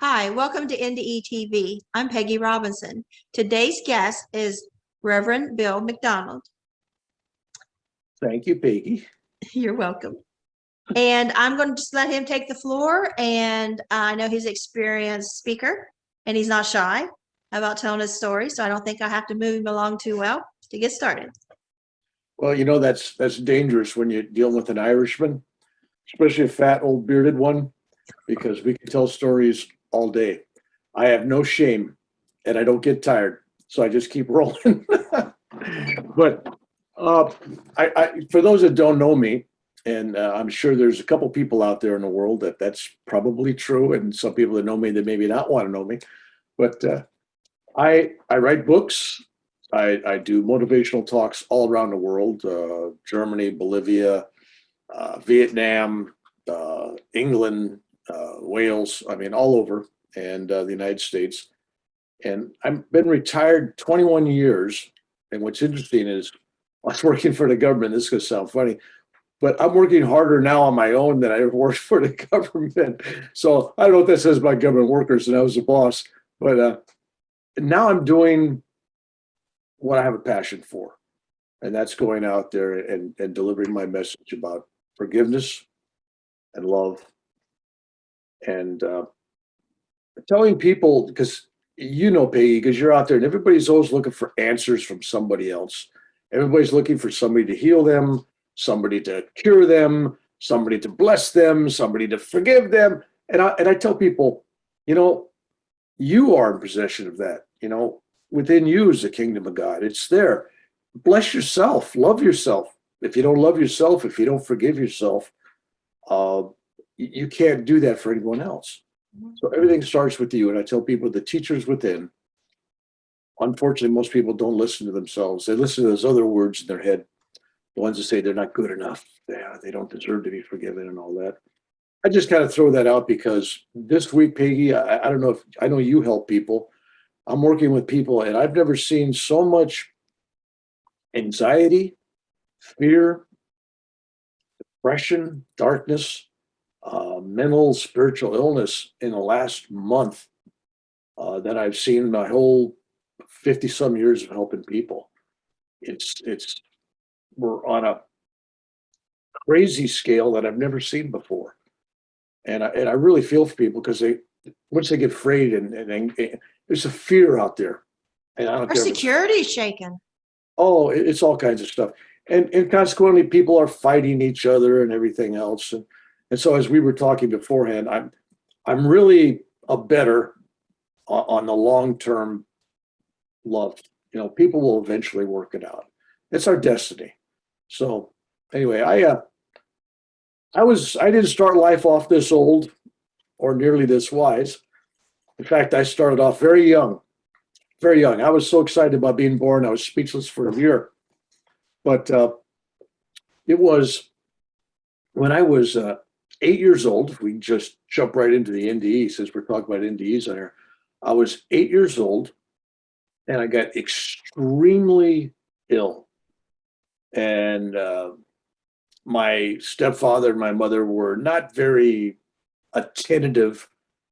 Hi, welcome to NDE TV. I'm Peggy Robinson. Today's guest is Reverend Bill McDonald. Thank you, Peggy. You're welcome. And I'm going to just let him take the floor. And I know he's an experienced speaker and he's not shy about telling his story. So I don't think I have to move him along too well to get started. Well, you know, that's dangerous when you're dealing with an Irishman, especially a fat old bearded one, because we can tell stories all day. I have no shame and I don't get tired, so I just keep rolling. But for those that don't know me, and I'm sure there's a couple people out there in the world that's probably true, and some people that know me that maybe not want to know me, but I write books. I do motivational talks all around the world, Germany, Bolivia, Vietnam, England, Wales, I mean, all over, and the United States. And I've been retired 21 years. And what's interesting is I was working for the government. This is going to sound funny, but I'm working harder now on my own than I ever worked for the government. So I don't know what that says about government workers, and I was a boss, but now I'm doing what I have a passion for, and that's going out there and delivering my message about forgiveness and love, and telling people, because you know, Peggy, because you're out there and everybody's always looking for answers from somebody else. Everybody's looking for somebody to heal them, somebody to cure them, somebody to bless them, somebody to forgive them. And I tell people, you know, you are in possession of that. You know, within you is the kingdom of God. It's there. Bless yourself, love yourself. If you don't love yourself, if you don't forgive yourself, you can't do that for anyone else. So everything starts with you. And I tell people the teacher's within. Unfortunately, most people don't listen to themselves. They listen to those other words in their head, the ones that say they're not good enough. They don't deserve to be forgiven and all that. I just kind of throw that out because this week, Peggy, I don't know if I know you help people. I'm working with people and I've never seen so much anxiety, fear, depression, darkness, mental, spiritual illness in the last month that I've seen in my whole 50 some years of helping people. It's we're on a crazy scale that I've never seen before. And I really feel for people because once they get afraid and there's a fear out there. And I don't Our care. security's shaken. Oh, it's all kinds of stuff. And consequently, people are fighting each other and everything else. And so as we were talking beforehand, I'm really a better on the long-term love. You know, people will eventually work it out. It's our destiny. So anyway, I didn't start life off this old or nearly this wise. In fact, I started off very young, very young. I was so excited about being born. I was speechless for a year. But it was when I was 8 years old. If we can just jump right into the NDE, since we're talking about NDEs on here. I was 8 years old and I got extremely ill. And my stepfather and my mother were not very attentive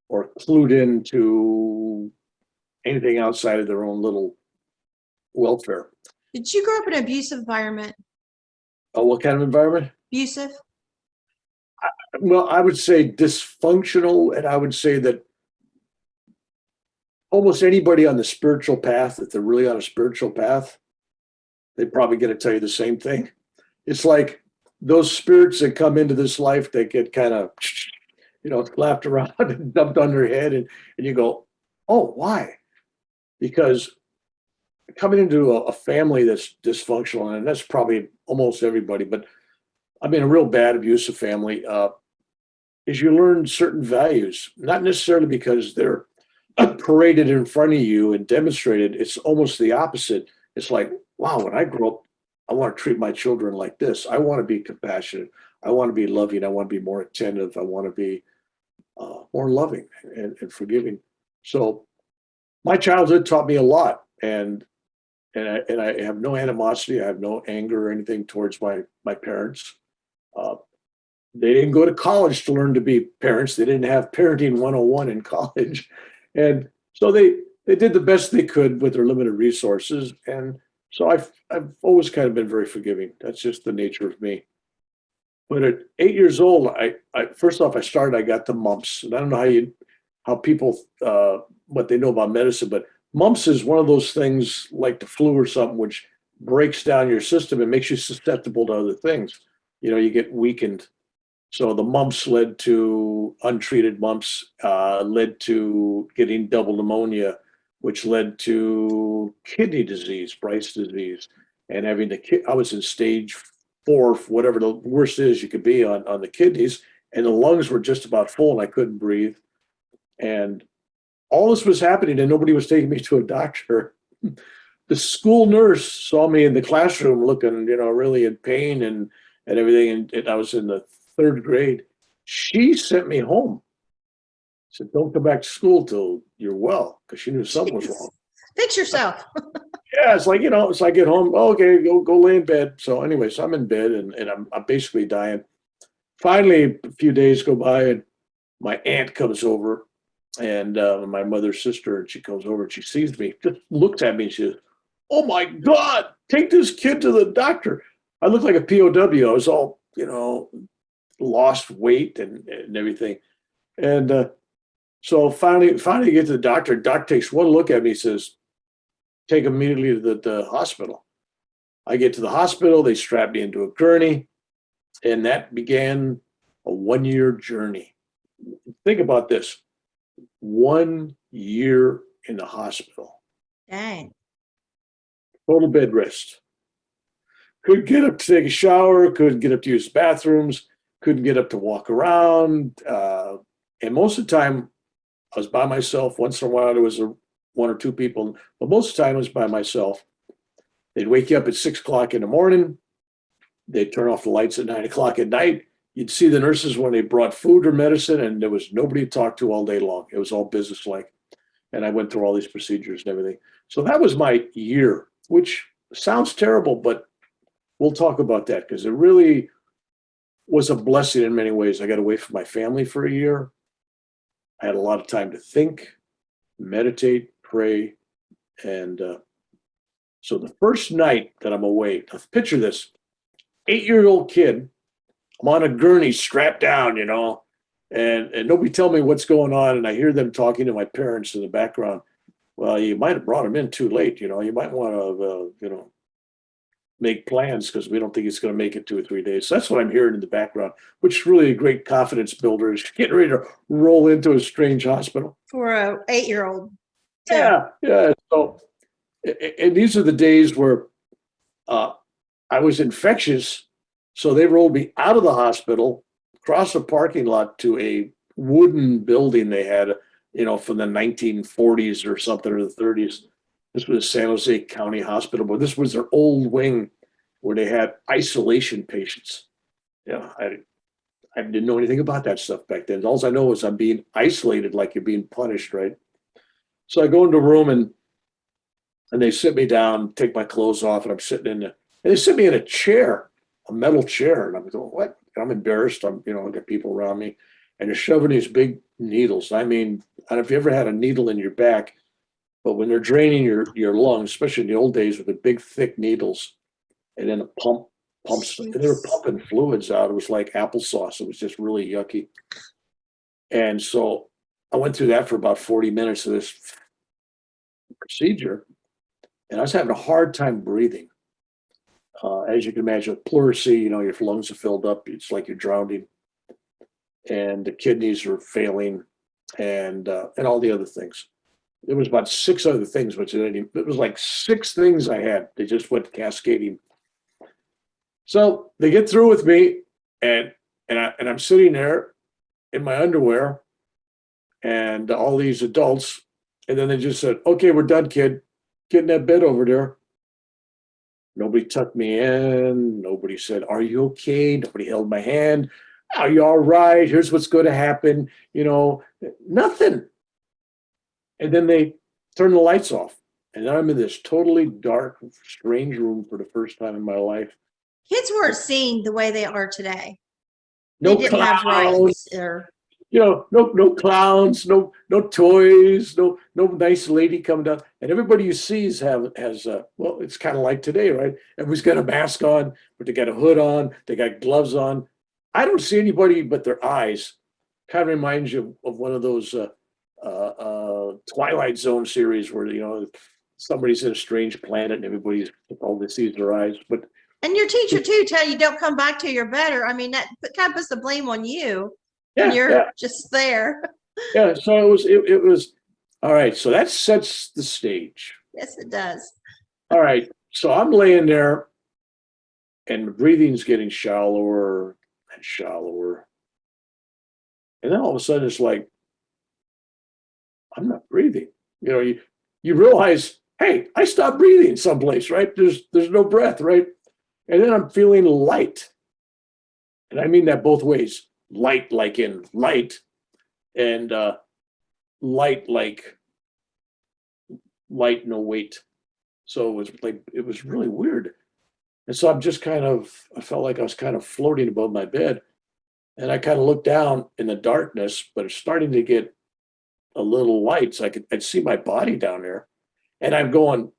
or clued into anything outside of their own little welfare. Did you grow up in an abusive environment? Oh, what kind of environment? Abusive? Well, I would say dysfunctional, and I would say that almost anybody on the spiritual path, if they're really on a spiritual path, they're probably going to tell you the same thing. It's like those spirits that come into this life, they get kind of, slapped around and dumped on their head, and you go, oh, why? Because coming into a family that's dysfunctional, and that's probably almost everybody, but I mean, a real bad abusive family, is you learn certain values, not necessarily because they're paraded in front of you and demonstrated. It's almost the opposite. It's like, wow, when I grow up, I want to treat my children like this. I want to be compassionate. I want to be loving. I want to be more attentive. I want to be more loving and forgiving. So my childhood taught me a lot, and I have no animosity. I have no anger or anything towards my parents. They didn't go to college to learn to be parents. They didn't have parenting 101 in college. And so they did the best they could with their limited resources. And so I've always kind of been very forgiving. That's just the nature of me. But at 8 years old, I first off, I got the mumps. And I don't know how people, what they know about medicine, but mumps is one of those things like the flu or something, which breaks down your system and makes you susceptible to other things. You get weakened. So the mumps led to untreated mumps, led to getting double pneumonia, which led to kidney disease, Bright's disease, and I was in stage 4, whatever the worst is you could be on the kidneys, and the lungs were just about full, and I couldn't breathe. And all this was happening, and nobody was taking me to a doctor. The school nurse saw me in the classroom looking, really in pain and everything, and I was in the 3rd grade. She sent me home. Said, "Don't come back to school till you're well," because she knew something was wrong. Fix yourself. Yeah, it's like, it's like I get home, okay, go lay in bed. So anyways, I'm in bed and I'm basically dying. Finally, a few days go by and my aunt comes over and my mother's sister, and she comes over and she sees me, just looks at me and she says, "Oh my God, take this kid to the doctor." I looked like a POW. I was all, lost weight and everything. And so finally get to the doctor. Doc takes one look at me, says, "Take him immediately to the hospital." I get to the hospital, they strap me into a gurney, and that began a 1-year journey. Think about this. 1 year in the hospital. Dang. Total bed rest. Couldn't get up to take a shower, couldn't get up to use bathrooms, couldn't get up to walk around. And most of the time, I was by myself. Once in a while, there was one or two people, but most of the time, I was by myself. They'd wake you up at 6 o'clock in the morning. They'd turn off the lights at 9 o'clock at night. You'd see the nurses when they brought food or medicine, and there was nobody to talk to all day long. It was all business-like. And I went through all these procedures and everything. So that was my year, which sounds terrible, but we'll talk about that because it really was a blessing in many ways. I got away from my family for a year. I had a lot of time to think, meditate, pray. And so the first night that I'm away, now picture this, 8-year-old kid, I'm on a gurney strapped down, and nobody tell me what's going on. And I hear them talking to my parents in the background. Well, you might have brought him in too late. You might want to, make plans because we don't think he's going to make it 2 or 3 days. So that's what I'm hearing in the background, which is really a great confidence builder. Is getting ready to roll into a strange hospital. For a 8-year-old. Yeah. So, and these are the days where I was infectious. So they rolled me out of the hospital, across the parking lot to a wooden building they had, from the 1940s or something, or the 30s. This was San Jose County Hospital, but this was their old wing where they had isolation patients. I didn't know anything about that stuff back then. All I know was I'm being isolated like you're being punished, right? So I go into a room and they sit me down, take my clothes off, and I'm sitting and they sit me in a chair, a metal chair. And I'm going, what? I'm embarrassed. I got people around me and they're shoving these big needles. I mean, I don't know if you ever had a needle in your back, but when they're draining your lungs, especially in the old days with the big, thick needles, and then a pumps, and they were pumping fluids out. It was like applesauce. It was just really yucky. And so I went through that for about 40 minutes of this procedure, and I was having a hard time breathing. As you can imagine, with pleurisy, your lungs are filled up. It's like you're drowning, and the kidneys are failing, and all the other things. There was about 6 other things, it was like 6 things I had. They just went cascading. So they get through with me, and I'm sitting there in my underwear, and all these adults, and then they just said, "Okay, we're done, kid. Get in that bed over there." Nobody tucked me in. Nobody said, "Are you okay?" Nobody held my hand. "Are you all right? Here's what's going to happen." Nothing. And then they turn the lights off. And then I'm in this totally dark, strange room for the first time in my life. Kids weren't seen the way they are today. They No didn't have clowns, rights or, no clowns, no toys, no nice lady come down. And everybody you see has well, it's kind of like today, right? Everybody's got a mask on, but they got a hood on, they got gloves on. I don't see anybody but their eyes. Kind of reminds you of one of those Twilight Zone series where somebody's in a strange planet and everybody's all they see is their eyes. But and your teacher too tell you don't come back till you're better. I mean, that kind of puts the blame on you when you're just there. Yeah. So it was all right. So that sets the stage. Yes, it does. All right. So I'm laying there and the breathing's getting shallower and shallower. And then all of a sudden it's like, I'm not breathing. You realize, hey, I stopped breathing someplace, right? There's no breath, right? And then I'm feeling light. And I mean that both ways. Light like in light, and light like light, no weight. So it was really weird. And so I felt like I was kind of floating above my bed. And I kind of looked down in the darkness, but it's starting to get a little light. So I'd see my body down there. And I'm going,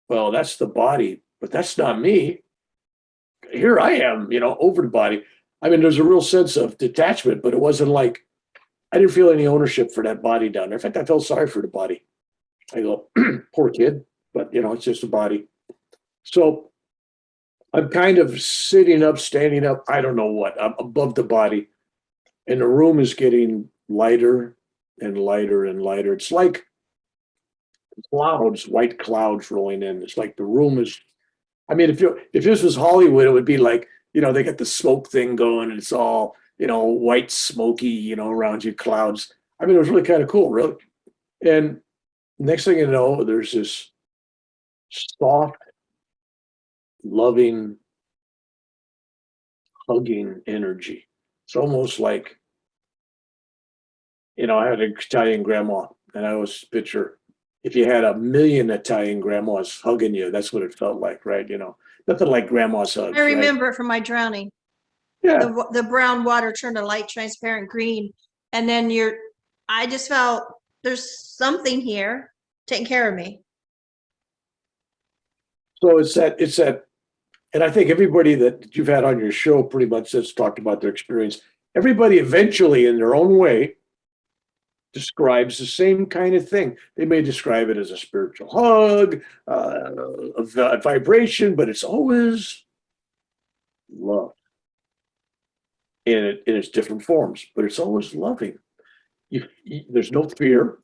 well, that's the body, but that's not me. Here I am, over the body. I mean, there's a real sense of detachment, but it wasn't like I didn't feel any ownership for that body down there. In fact, I felt sorry for the body. I go, poor kid, but it's just a body. So I'm kind of sitting up, standing up. I don't know what. I'm above the body, and the room is getting lighter and lighter and lighter. It's like clouds, white clouds rolling in. It's like the room is. I mean, if this was Hollywood, it would be like they got the smoke thing going, and it's all white, smoky, around you, clouds. I mean, it was really kind of cool, really. And next thing you know, there's this soft, loving, hugging energy. It's almost like, I had an Italian grandma, and I always picture if you had 1,000,000 Italian grandmas hugging you, that's what it felt like, right? Nothing like grandma's hugs. I remember it from my drowning. Yeah. The brown water turned a light transparent green. And then I just felt there's something here taking care of me. So it's that, and I think everybody that you've had on your show pretty much has talked about their experience. Everybody eventually in their own way describes the same kind of thing. They may describe it as a spiritual hug, a vibration, but it's always love in its different forms, but it's always loving. There's no fear.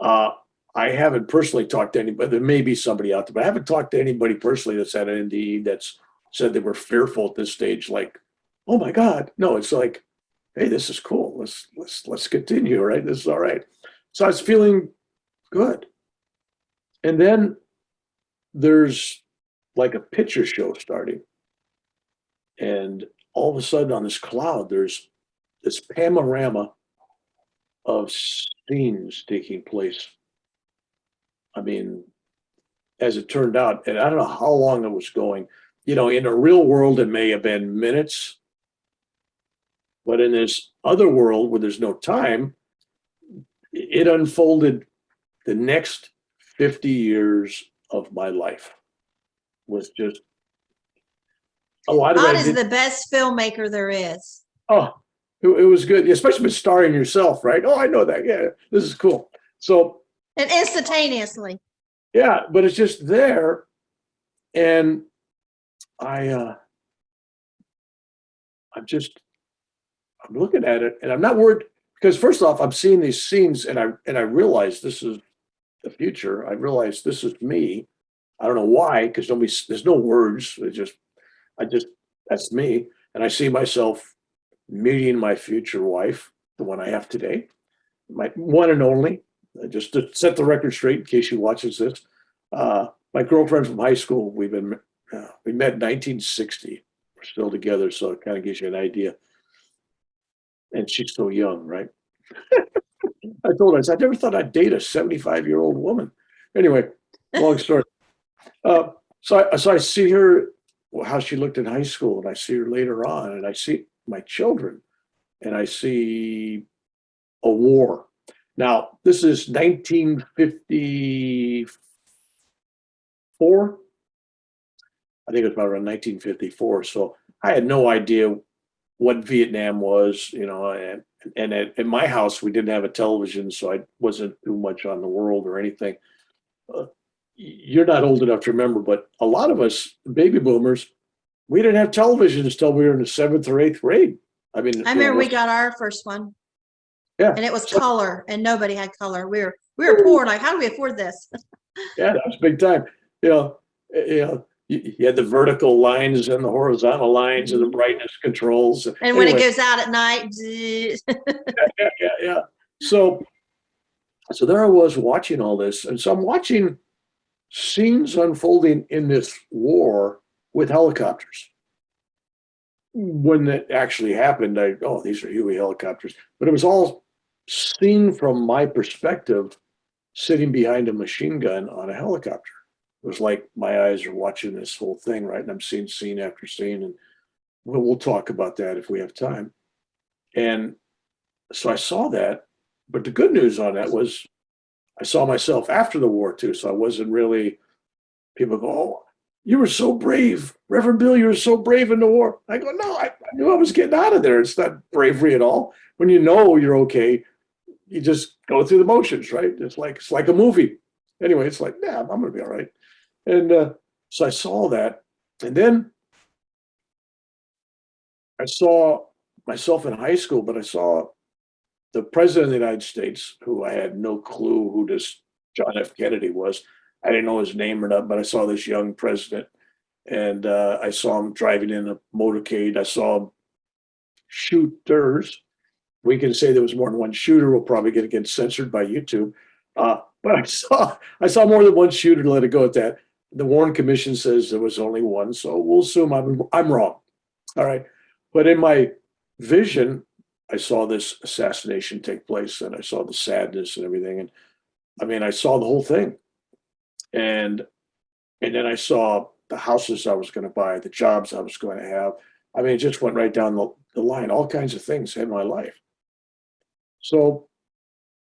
I haven't personally talked to anybody. There may be somebody out there, but I haven't talked to anybody personally that's had an NDE that's said they were fearful at this stage. Like, oh my God, no! It's like, hey, this is cool. Let's continue. Right, this is all right. So I was feeling good, and then there's like a picture show starting, and all of a sudden on this cloud, there's this panorama of scenes taking place. I mean, as it turned out, and I don't know how long it was going, in the real world, it may have been minutes, but in this other world where there's no time, it unfolded the next 50 years of my life was just a lot of God it. is the best filmmaker there is. Oh, it was good, especially with starring yourself, right? Oh, I know that. Yeah, this is cool. So, and instantaneously. Yeah, but it's just there, and I'm looking at it, and I'm not worried because first off, I'm seeing these scenes, and I realize this is the future. I realize this is me. I don't know why, because there's no words. That's me, and I see myself meeting my future wife, the one I have today, my one and only. Just to set the record straight, in case she watches this, my girlfriend from high school. We met in 1960. We're still together, so it kind of gives you an idea. And she's so young, right? I told her, I said, I never thought I'd date a 75-year-old woman. Anyway, long story. So I see her, how she looked in high school, and I see her later on, and I see my children, and I see a war. Now, this is 1954. I think it was about around 1954. So I had no idea what Vietnam was, and at my house, we didn't have a television, so I wasn't too much on the world or anything. You're not old enough to remember, but a lot of us baby boomers, we didn't have televisions until we were in the 7th or 8th grade. I mean, I remember we got our first one, yeah, and it was color, and nobody had color. We were poor. Like, how do we afford this? yeah, that was big time. You had the vertical lines and the horizontal lines and the brightness controls. And when it goes out at night, yeah. So there I was watching all this, and so I'm watching scenes unfolding in this war with helicopters. When it actually happened, these are Huey helicopters, but it was all seen from my perspective, sitting behind a machine gun on a helicopter. It was like my eyes are watching this whole thing, right? And I'm seeing scene after scene, and we'll talk about that if we have time. And so I saw that, but the good news on that was I saw myself after the war too. So I wasn't really, people go, "Oh, you were so brave. Reverend Bill, you were so brave in the war." I go, "No, I knew I was getting out of there. It's not bravery at all. When you know you're okay, you just go through the motions, right? It's like a movie." Anyway, it's like, "Yeah, I'm going to be all right." And so I saw that. And then I saw myself in high school, but I saw the president of the United States, who I had no clue who this John F. Kennedy was. I didn't know his name or not, but I saw this young president, and I saw him driving in a motorcade. I saw him shooters. We can say there was more than one shooter. We'll probably get censored by YouTube. But I saw more than one shooter. To let it go at that. The Warren Commission says there was only one, so we'll assume I'm wrong. All right, but in my vision, I saw this assassination take place, and I saw the sadness and everything. And I mean, I saw the whole thing, and then I saw the houses I was going to buy, the jobs I was going to have. I mean, it just went right down the line. All kinds of things in my life. So,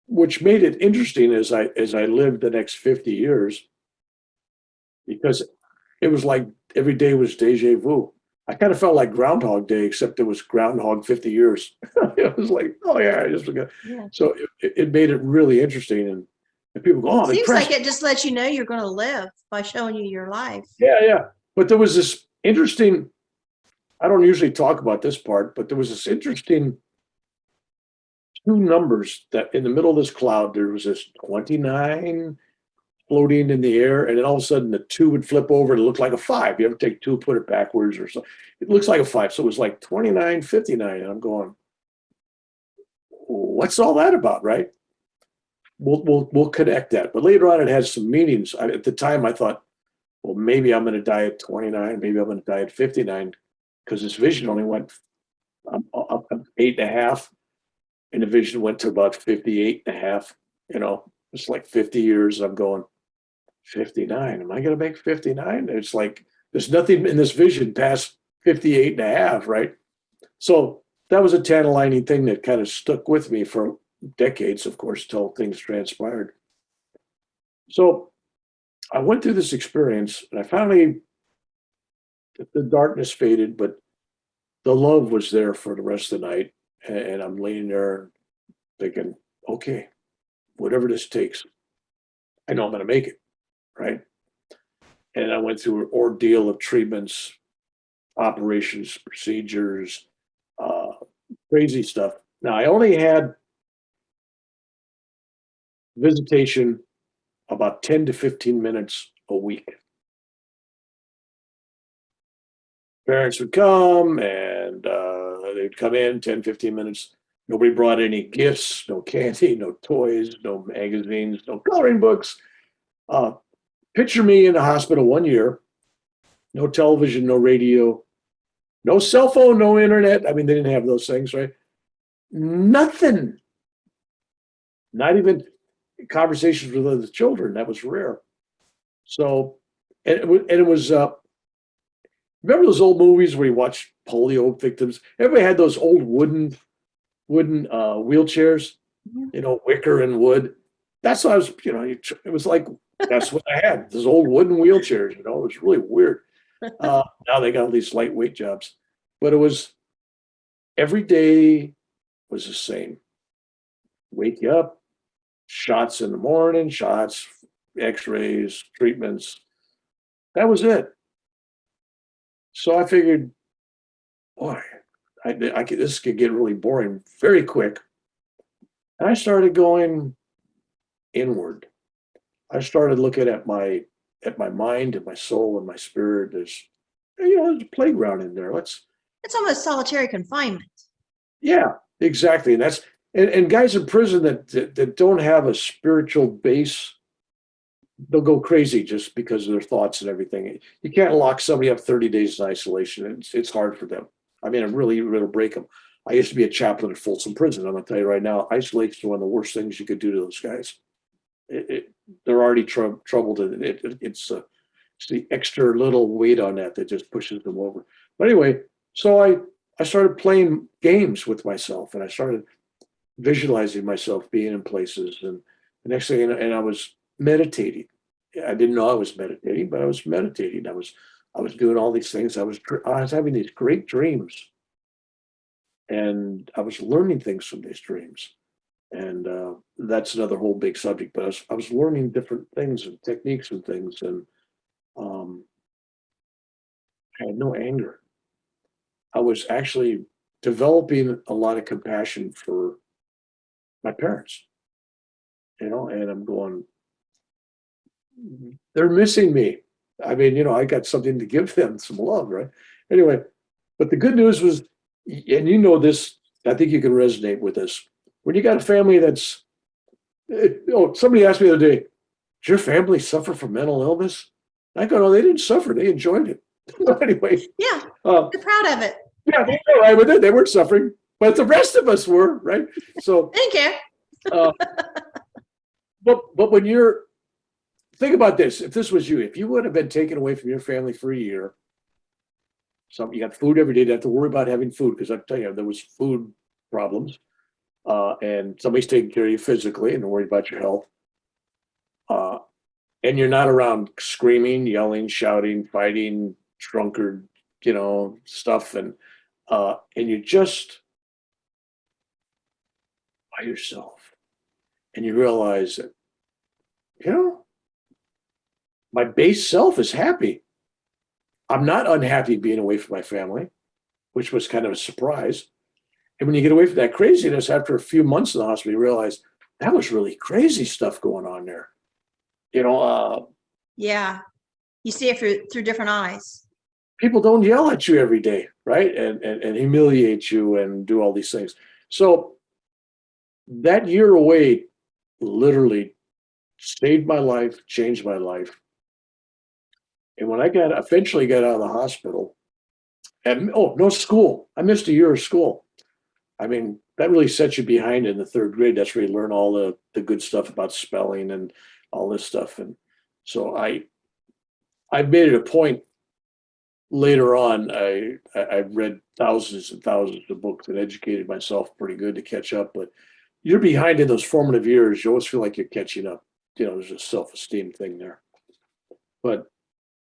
which made it interesting as I lived the next 50 years, because it was like every day was deja vu. I kind of felt like Groundhog Day, except it was Groundhog 50 years. It was like, oh yeah, I just forgot. yeah. So it made it really interesting, and people go, "Oh, I'm Seems impressed." like it just lets you know you're going to live by showing you your life. Yeah. But there was this interesting. I don't usually talk about this part, but there was this interesting two numbers that in the middle of this cloud there was this 29 floating in the air, and then all of a sudden the two would flip over and it looked like a 5. You ever take 2, put it backwards or something? It looks like a 5. So it was like 29, 59. And I'm going, what's all that about, right? We'll connect that. But later on, it has some meanings. At the time, I thought, well, maybe I'm going to die at 29. Maybe I'm going to die at 59, because this vision only went up 8.5, and the vision went to about 58.5. It's like 50 years. I'm going, 59. Am I going to make 59? It's like there's nothing in this vision past 58.5, right? So that was a tantalizing thing that kind of stuck with me for decades, of course, till things transpired. So I went through this experience, and I finally, the darkness faded, but the love was there for the rest of the night. And I'm laying there thinking, okay, whatever this takes, I know I'm going to make it, right? And I went through an ordeal of treatments, operations, procedures, crazy stuff. Now, I only had visitation about 10 to 15 minutes a week. Parents would come, and they'd come in 10, 15 minutes. Nobody brought any gifts, no candy, no toys, no magazines, no coloring books. Picture me in the hospital 1 year, no television, no radio, no cell phone, no internet. I mean, they didn't have those things, right? Nothing. Not even conversations with other children. That was rare. So, and it was Remember those old movies where you watch polio victims? Everybody had those old wooden wheelchairs, Mhm. wicker and wood. That's what I was, it was like, that's what I had, those old wooden wheelchairs, it was really weird. Now they got all these lightweight jobs, but it was every day was the same. Wake you up, shots in the morning, shots, x-rays, treatments. That was it. So I figured, boy, this could get really boring very quick. And I started going inward. I started looking at my mind and my soul and my spirit. There's a playground in there. It's almost solitary confinement. Yeah, exactly. And and guys in prison that don't have a spiritual base, they'll go crazy just because of their thoughts and everything. You can't lock somebody up 30 days in isolation. It's hard for them. I mean, it'll break them. I used to be a chaplain at Folsom Prison. I'm gonna tell you right now, isolation is one of the worst things you could do to those guys. They're already troubled, and it's the extra little weight on that just pushes them over. But anyway, so I started playing games with myself, and I started visualizing myself being in places, and the next thing, and I was meditating. I didn't know I was meditating, but I was meditating. I was doing all these things. I was having these great dreams, and I was learning things from these dreams. And that's another whole big subject. But I was learning different things and techniques and things, and um, I had no anger. I was actually developing a lot of compassion for my parents, and I'm going, they're missing me. I mean, I got something to give them, some love, right? Anyway, but the good news was, and this, I think you can resonate with this. When you got a family somebody asked me the other day, did your family suffer from mental illness? I go, no, they didn't suffer. They enjoyed it. Anyway, Yeah, uh, you're proud of it. yeah, they were all right with it. They weren't suffering, but the rest of us were, right? So, I didn't care. uh, but when think about this, if this was you, if you would have been taken away from your family for a year, you got food every day, you didn't have to worry about having food, because I tell you, there was food problems, and somebody's taking care of you physically and worried about your health. And you're not around screaming, yelling, shouting, fighting, drunkard, stuff, and you're just by yourself, and you realize that, you know, my base self is happy. I'm not unhappy being away from my family, which was kind of a surprise. And when you get away from that craziness after a few months in the hospital, you realize that was really crazy stuff going on there. Yeah, you see it through different eyes. People don't yell at you every day, right? And humiliate you and do all these things. So that year away literally saved my life, changed my life. And when I eventually got out of the hospital, and no school. I missed a year of school. I mean, that really sets you behind in the third grade. That's where you learn all the good stuff about spelling and all this stuff. And so I made it a point later on. I read thousands and thousands of books and educated myself pretty good to catch up. But you're behind in those formative years. You always feel like you're catching up. There's a self-esteem thing there. But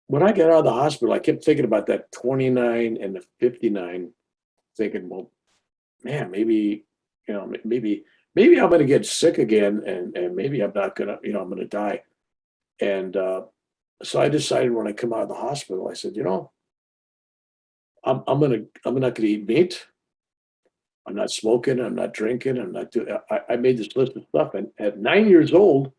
when I got out of the hospital, I kept thinking about that 29 and the 59, thinking, well, man, maybe I'm going to get sick again, and maybe I'm not going to, I'm going to die. And so I decided when I come out of the hospital, I said, I'm not going to eat meat. I'm not smoking. I'm not drinking. I'm not doing. I made this list of stuff, and at 9 years old,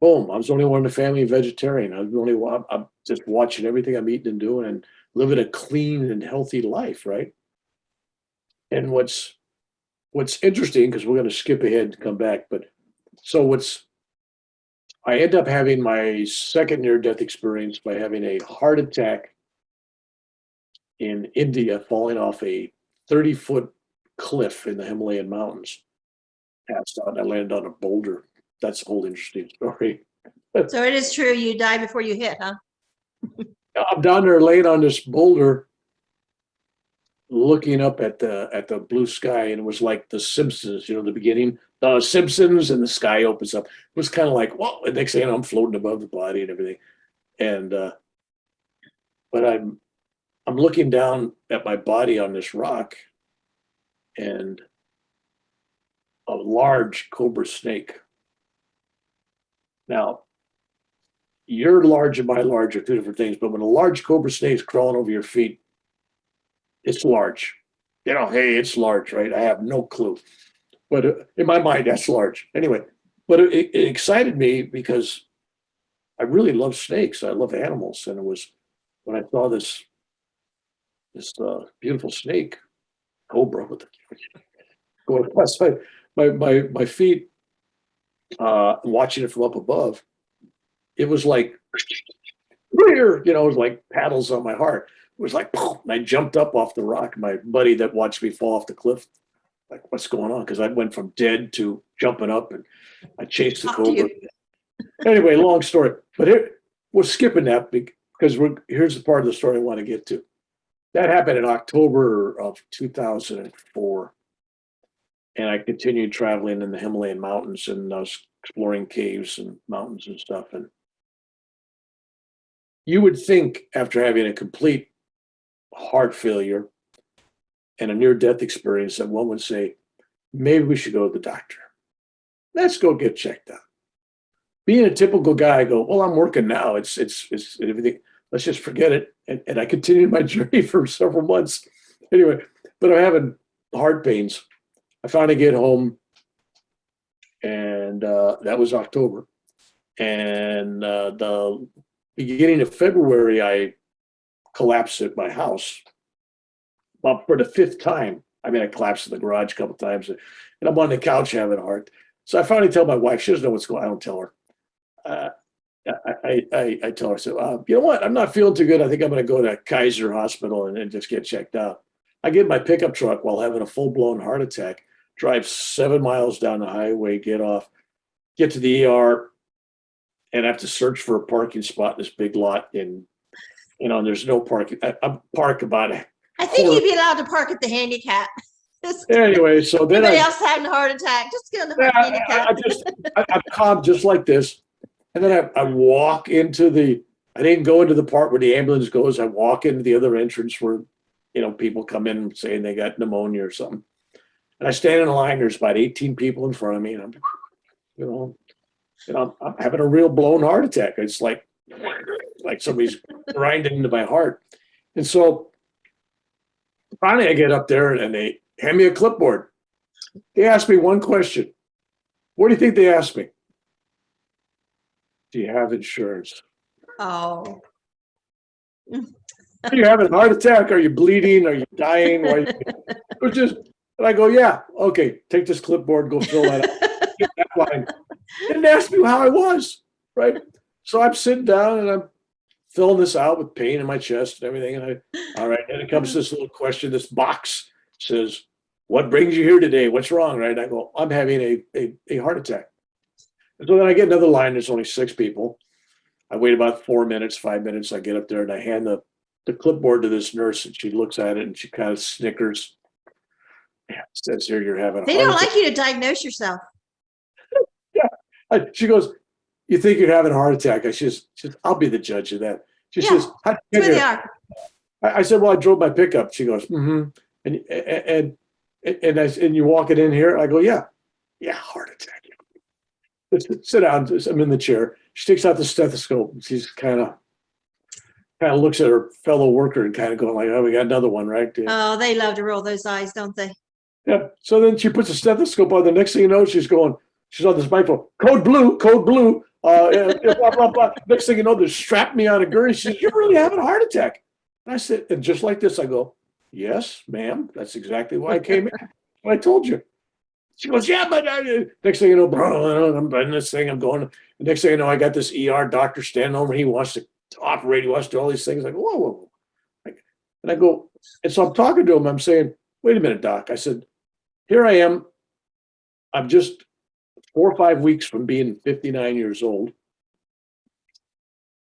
boom, I was the only one in the family vegetarian. I'm just watching everything I'm eating and doing, and living a clean and healthy life, right? And what's interesting, because we're going to skip ahead and come back, but so I end up having my second near-death experience by having a heart attack in India, falling off a 30-foot cliff in the Himalayan mountains. Passed out. I landed on a boulder. That's a whole interesting story. So it is true you died before you hit, huh? I'm down there laying on this boulder, looking up at the blue sky, and it was like the Simpsons, you know, the beginning, the Simpsons, and the sky opens up. It was kind of like, whoa, and next thing you know, I'm floating above the body and everything. And but I'm looking down at my body on this rock, and a large cobra snake. Now, your large and my large are two different things, but when a large cobra snake is crawling over your feet, it's large. You know, hey, it's large, right? I have no clue. But in my mind, that's large. Anyway, but it excited me because I really love snakes. I love animals. And it was when I saw this beautiful snake, cobra with the going across my feet, watching it from up above, it was like, you know, it was like paddles on my heart. It was like, and I jumped up off the rock. My buddy that watched me fall off the cliff, like, what's going on? Because I went from dead to jumping up, and I chased the Talk to cobra. you. Anyway, long story, but we're skipping that because here's the part of the story I want to get to. That happened in October of 2004. And I continued traveling in the Himalayan mountains, and I was exploring caves and mountains and stuff. And you would think, after having a complete heart failure and a near death experience, that one would say, maybe we should go to the doctor. Let's go get checked out. Being a typical guy, I go, well, I'm working now. It's everything. Let's just forget it. And I continued my journey for several months. Anyway, but I'm having heart pains. I finally get home, and that was October. And the beginning of February, I collapsed at my house. Well, for the fifth time. I mean, I collapsed in the garage a couple of times, and I'm on the couch having a heart. So I finally tell my wife. She doesn't know what's going on. I don't tell her. I tell her, I said, you know what? I'm not feeling too good. I think I'm going to go to Kaiser Hospital and just get checked out. I get in my pickup truck while having a full-blown heart attack, drive 7 miles down the highway, get off, get to the ER, and have to search for a parking spot in this big lot. And, you know, there's no parking. I'm parked about it. I think you'd be allowed to park at the handicap. Anyway, so then Anybody else having a heart attack, just get in the handicap. I'm calm just like this. And then I walk into I didn't go into the part where the ambulance goes. I walk into the other entrance where, you know, people come in saying they got pneumonia or something. And I stand in a line. There's about 18 people in front of me. And I'm, you know, I'm having a real blown heart attack. It's like somebody's grinding into my heart. And so finally I get up there and they hand me a clipboard. They asked me one question. What do you think they asked me? Do you have insurance? Oh. Are you having a heart attack? Are you bleeding? Are you dying? It was just, and I go, yeah, okay, take this clipboard, go fill that out. Get that line. Didn't ask me how I was, right? So I'm sitting down and I'm filling this out with pain in my chest and everything. And all right, and it comes to this little question, this box says, what brings you here today? What's wrong, right? I go, I'm having a heart attack. And so then I get another line. There's only 6 people. I wait about 4 minutes, 5 minutes. I get up there and I hand the clipboard to this nurse, and she looks at it and she kind of snickers. Yeah, it says here you're having a They heart don't attack. like you to diagnose yourself. Yeah. She goes, you think you're having a heart attack? She says, I'll be the judge of that. She says, how'd you That's get where here? they are. I said, well, I drove my pickup. She goes, mm-hmm. And you walking in here? I go, yeah, heart attack. Sit down. I'm in the chair. She takes out the stethoscope. She's kind of looks at her fellow worker and kind of going like, oh, we got another one, right? Oh, they love to roll those eyes, don't they? Yeah. So then she puts a stethoscope on. The next thing you know, she's on this microphone. Code blue. Blah, blah, blah. Next thing you know, they strapped me on a gurney. She says, you're really having a heart attack. And I said, and just like this, I go, yes, ma'am. That's exactly why I came in. I told you. She goes, yeah, but next thing you know, I'm in this thing. I'm going. The next thing you know, I got this ER doctor standing over. He wants to operate. He wants to do all these things. Like, whoa. And I go, and so I'm talking to him. I'm saying, wait a minute, doc. I said, here I am. I'm just 4 or 5 weeks from being 59 years old.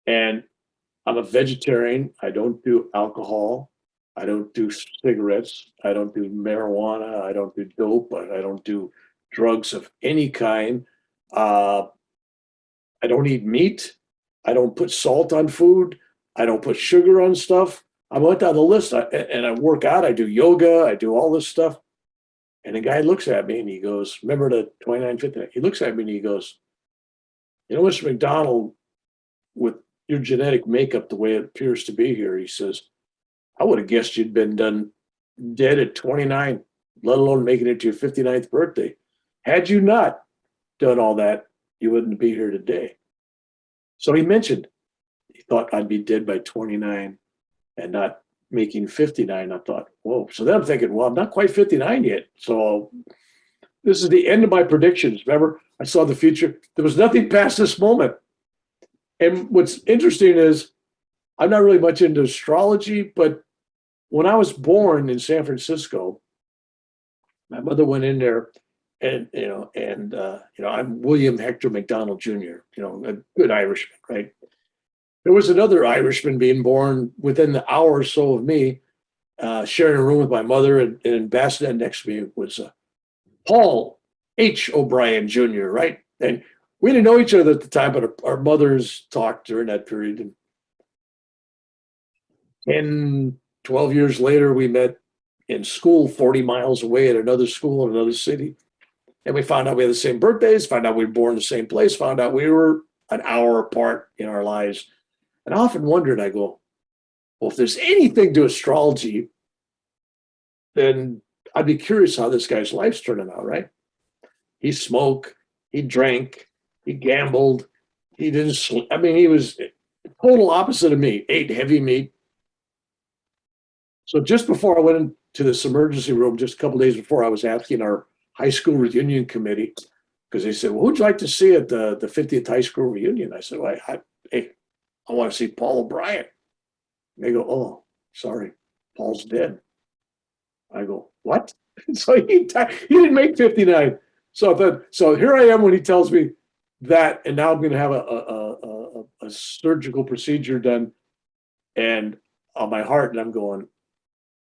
And I'm a vegetarian. I don't do alcohol. I don't do cigarettes. I don't do marijuana. I don't do dope. I don't do drugs of any kind. Uh, I don't eat meat. I don't put salt on food. I don't put sugar on stuff. I went down the list and I work out. I do yoga. I do all this stuff. And the guy looks at me and he goes, remember the 2950? He looks at me and he goes, you know, Mr. McDonald, with your genetic makeup the way it appears to be here, he says, I would have guessed you'd been done dead at 29, let alone making it to your 59th birthday. Had you not done all that, you wouldn't be here today. So he mentioned he thought I'd be dead by 29 and not making 59. I thought, whoa. So then I'm thinking, well, I'm not quite 59 yet. So this is the end of my predictions. Remember, I saw the future. There was nothing past this moment. And what's interesting is I'm not really much into astrology, but when I was born in San Francisco, my mother went in there and, I'm William Hector McDonald Jr., a good Irishman, right? There was another Irishman being born within the hour or so of me, sharing a room with my mother, and bassinet next to me was Paul H. O'Brien Jr., right? And we didn't know each other at the time, but our mothers talked during that period. And 12 years later, we met in school 40 miles away at another school in another city. And we found out we had the same birthdays, found out we were born in the same place, found out we were an hour apart in our lives. And I often wondered, I go, well, if there's anything to astrology, then I'd be curious how this guy's life's turning out, right? He smoked, he drank, he gambled, he didn't sleep. I mean, he was total opposite of me, ate heavy meat. So just before I went into this emergency room, just a couple of days before, I was asking our high school reunion committee, because they said, well, who'd you like to see at the 50th high school reunion? I said, well, I want to see Paul O'Brien. They go, oh, sorry, Paul's dead. I go, what? So he didn't make 59. So I thought, so here I am when he tells me that, and now I'm going to have a surgical procedure done and on my heart, and I'm going,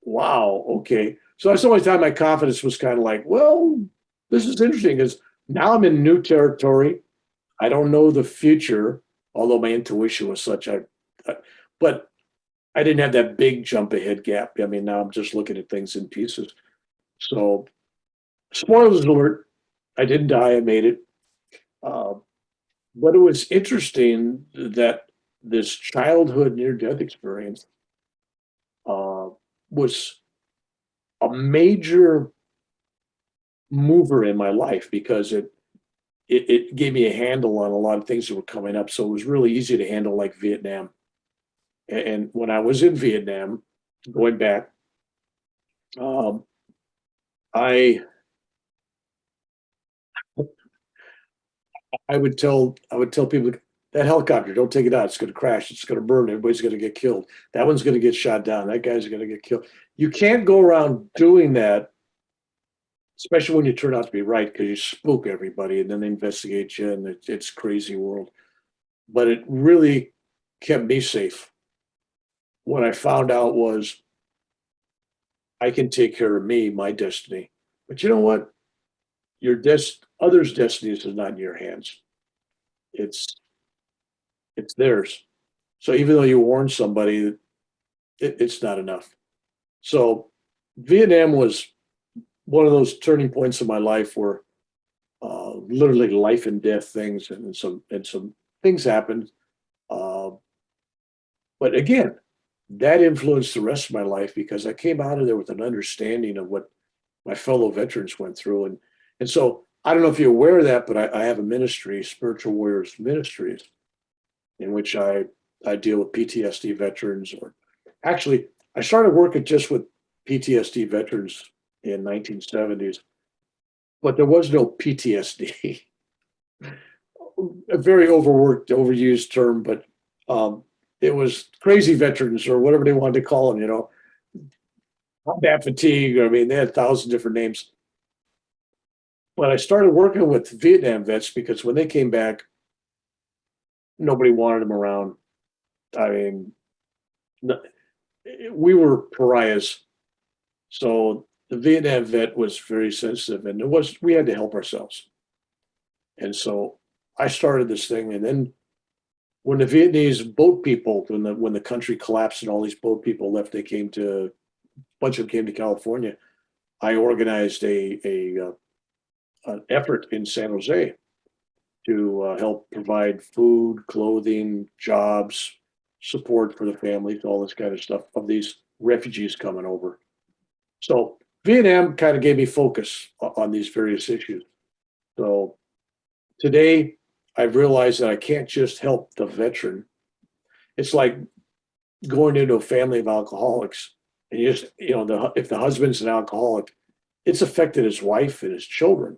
wow, okay. So that's the only time my confidence was kind of like, well, this is interesting because now I'm in new territory. I don't know the future, although my intuition was such but I didn't have that big jump ahead gap. I mean, now I'm just looking at things in pieces. So, spoilers alert, I didn't die, I made it. But it was interesting that this childhood near-death experience was a major mover in my life because it gave me a handle on a lot of things that were coming up. So it was really easy to handle, like Vietnam. And when I was in Vietnam, going back, I would tell people, that helicopter, don't take it out. It's going to crash. It's going to burn. Everybody's going to get killed. That one's going to get shot down. That guy's going to get killed. You can't go around doing that, especially when you turn out to be right, because you spook everybody and then they investigate you, and it's crazy world. But it really kept me safe. What I found out was I can take care of me, my destiny. But you know what? Others' destinies is not in your hands. It's theirs. So even though you warn somebody, it's not enough. So Vietnam was one of those turning points in my life where literally life and death things and some things happened. But again, that influenced the rest of my life because I came out of there with an understanding of what my fellow veterans went through. And so I don't know if you're aware of that, but I have a ministry, Spiritual Warriors Ministries, in which I deal with PTSD veterans. Or actually, I started working just with PTSD veterans in 1970s, but there was no PTSD. A very overworked, overused term, but it was crazy veterans or whatever they wanted to call them, combat fatigue. I mean, they had 1,000 different names. But I started working with Vietnam vets because when they came back, nobody wanted them around. I mean, we were pariahs. So the Vietnam vet was very sensitive, and we had to help ourselves. And so I started this thing, and then when the Vietnamese boat people, when the country collapsed and all these boat people left, a bunch of them came to California. I organized an effort in San Jose to help provide food, clothing, jobs, support for the families, all this kind of stuff of these refugees coming over. So Vietnam kind of gave me focus on these various issues. So today I've realized that I can't just help the veteran. It's like going into a family of alcoholics, and if the husband's an alcoholic, it's affected his wife and his children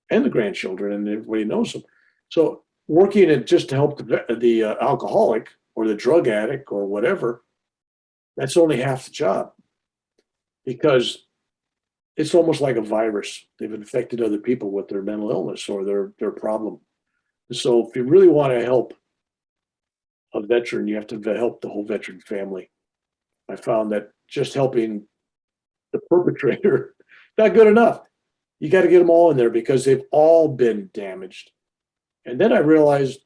and the grandchildren, and everybody knows them. So working it just to help the alcoholic or the drug addict or whatever, that's only half the job, because it's almost like a virus. They've infected other people with their mental illness or their problem. So if you really want to help a veteran, you have to help the whole veteran family. I found that just helping the perpetrator, not good enough. You got to get them all in there because they've all been damaged. And then I realized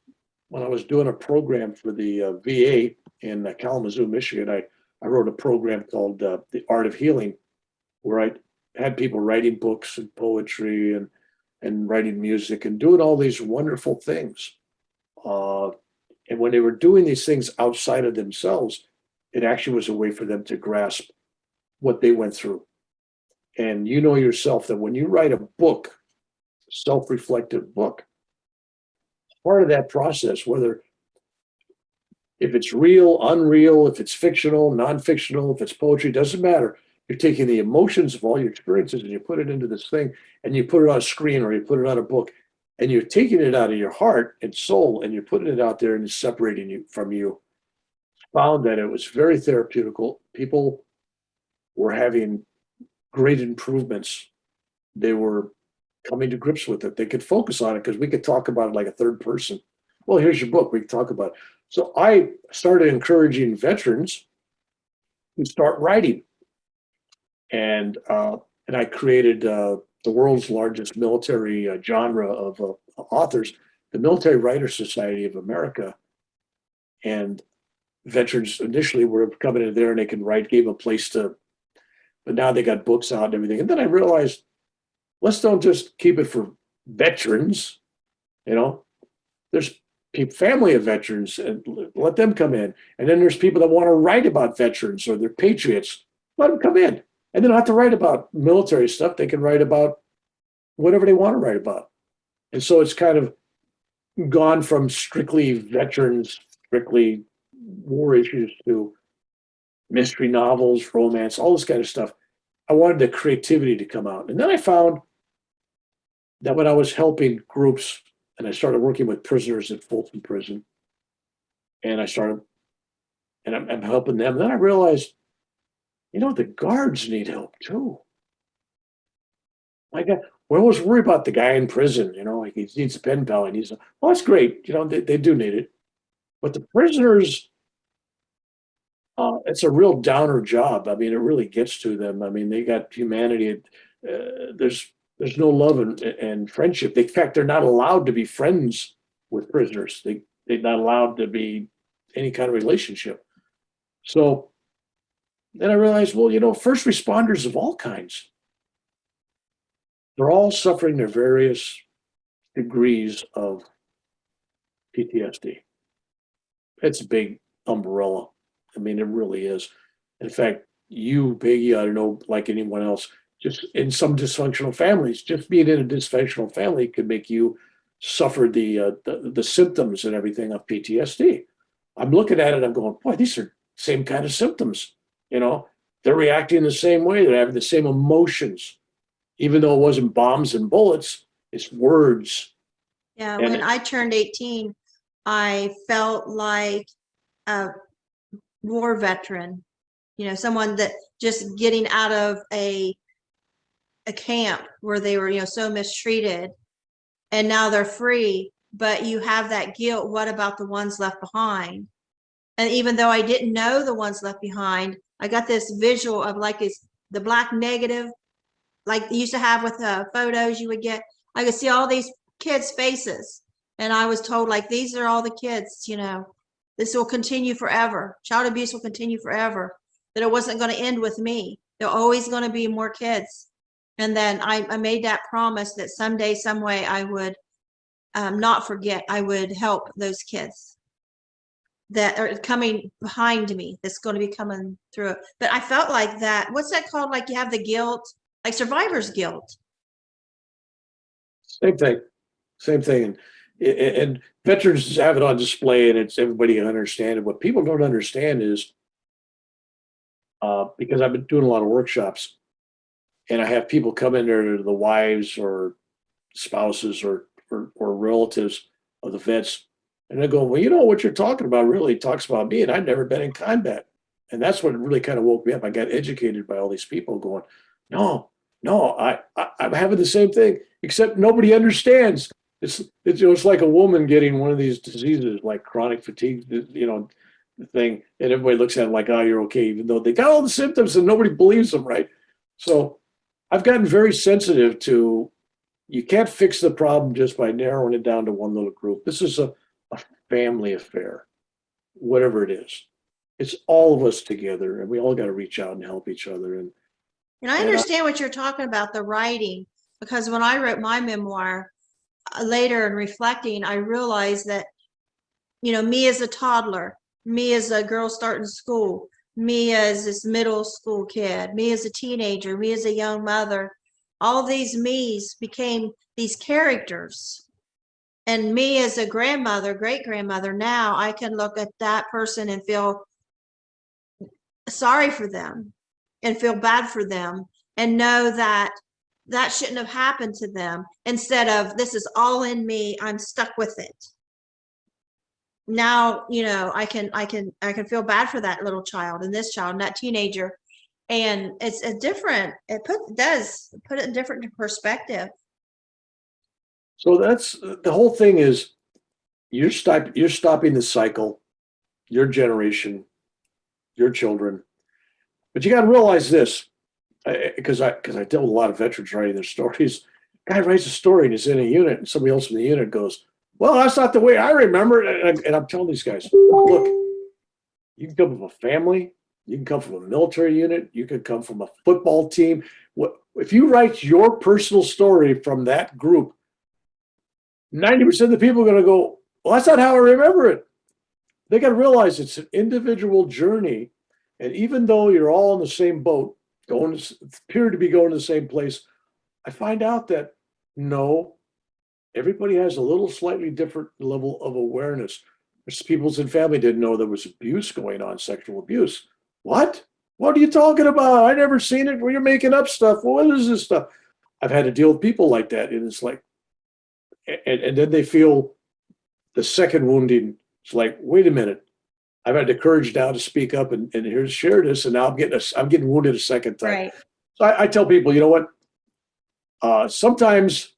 when I was doing a program for the VA in Kalamazoo, Michigan, I wrote a program called The Art of Healing, where I had people writing books and poetry and writing music and doing all these wonderful things. And when they were doing these things outside of themselves, it actually was a way for them to grasp what they went through. And you know yourself that when you write a book, self-reflective book, part of that process, whether if it's real, unreal, if it's fictional, non-fictional, if it's poetry, doesn't matter. You're taking the emotions of all your experiences and you put it into this thing, and you put it on a screen or you put it on a book, and you're taking it out of your heart and soul and you're putting it out there and it's separating you from you. Found that it was very therapeutical. People were having great improvements. They were coming to grips with it. They could focus on it because we could talk about it like a third person. Well, here's your book. We can talk about it. So I started encouraging veterans to start writing. And I created the world's largest military genre of authors, the Military Writers Society of America. And veterans initially were coming in there and they could write, gave a place to, but now they got books out and everything. And then I realized, let's don't just keep it for veterans. There's family of veterans, and let them come in. And then there's people that want to write about veterans or they're patriots. Let them come in. And they don't have to write about military stuff. They can write about whatever they want to write about. And so it's kind of gone from strictly veterans, strictly war issues, to mystery novels, romance, all this kind of stuff. I wanted the creativity to come out. And then I found that when I was helping groups, and I started working with prisoners at Folsom Prison, and I'm helping them. Then I realized, the guards need help too. Like, we always worry about the guy in prison, like he needs a pen pal. Well, that's great. They do need it. But the prisoners, it's a real downer job. I mean, it really gets to them. I mean, they got humanity. There's no love and friendship. In fact, they're not allowed to be friends with prisoners. They're not allowed to be any kind of relationship. So then I realized, well, first responders of all kinds, they're all suffering their various degrees of PTSD. It's a big umbrella. I mean, it really is. In fact, you, Peggy, I don't know, like anyone else, just in some dysfunctional families, just being in a dysfunctional family could make you suffer the symptoms and everything of PTSD. I'm looking at it, I'm going, boy, these are same kind of symptoms. They're reacting the same way. They're having the same emotions, even though it wasn't bombs and bullets. It's words. Yeah, when I turned 18, I felt like a war veteran, someone that just getting out of a camp where they were, so mistreated, and now they're free, but you have that guilt. What about the ones left behind? And even though I didn't know the ones left behind, I got this visual of like the black negative, like you used to have with photos you would get. I could see all these kids' faces. And I was told, like, these are all the kids, you know, this will continue forever. Child abuse will continue forever. That it wasn't going to end with me. There are always going to be more kids. And then I made that promise that someday, some way, I would not forget. I would help those kids that are coming behind me, that's going to be coming through it. But I felt like that, what's that called? Like you have the guilt, like survivor's guilt. Same thing, same thing. And veterans have it on display, and it's everybody can understand it. What people don't understand is, because I've been doing a lot of workshops, and I have people come in there, the wives or spouses or relatives of the vets, and they go, well, you know what you're talking about really talks about me, and I've never been in combat. And that's what really kind of woke me up. I got educated by all these people going, no, I'm having the same thing, except nobody understands. It's like a woman getting one of these diseases like chronic fatigue, you know, thing, and everybody looks at it like, oh, you're okay, even though they got all the symptoms and nobody believes them, right? So I've gotten very sensitive to, you can't fix the problem just by narrowing it down to one little group. This is a family affair, whatever it is. It's all of us together, and we all got to reach out and help each other. And I understand what you're talking about, the writing, because when I wrote my memoir, later in reflecting, I realized that, you know, me as a toddler, me as a girl starting school, me as this middle school kid, me as a teenager, me as a young mother, all these me's became these characters. And me as a grandmother, great grandmother, now I can look at that person and feel sorry for them and feel bad for them and know that that shouldn't have happened to them, instead of this is all in me, I'm stuck with it. Now, you know, I can feel bad for that little child and this child and that teenager, and it's a different, does put it in different perspective. so that's the whole thing is, you're stopping the cycle, your generation, your children. But you got to realize this, because I deal with a lot of veterans writing their stories. Guy writes a story and he's in a unit, and somebody else in the unit goes, well, that's not the way I remember it. And I'm telling these guys, look, you can come from a family, you can come from a military unit, you can come from a football team. If you write your personal story from that group, 90% of the people are going to go, well, that's not how I remember it. They got to realize it's an individual journey. And even though you're all in the same boat, appear to be going to the same place, I find out that no, everybody has a little slightly different level of awareness. There's people in family didn't know there was abuse going on, sexual abuse. What? What are you talking about? I never seen it. Well, you're making up stuff. Well, what is this stuff? I've had to deal with people like that. And it's like, and then they feel the second wounding. It's like, wait a minute. I've had the courage now to speak up and here's share this, and now I'm getting wounded a second time. Right. So I tell people, you know what? Sometimes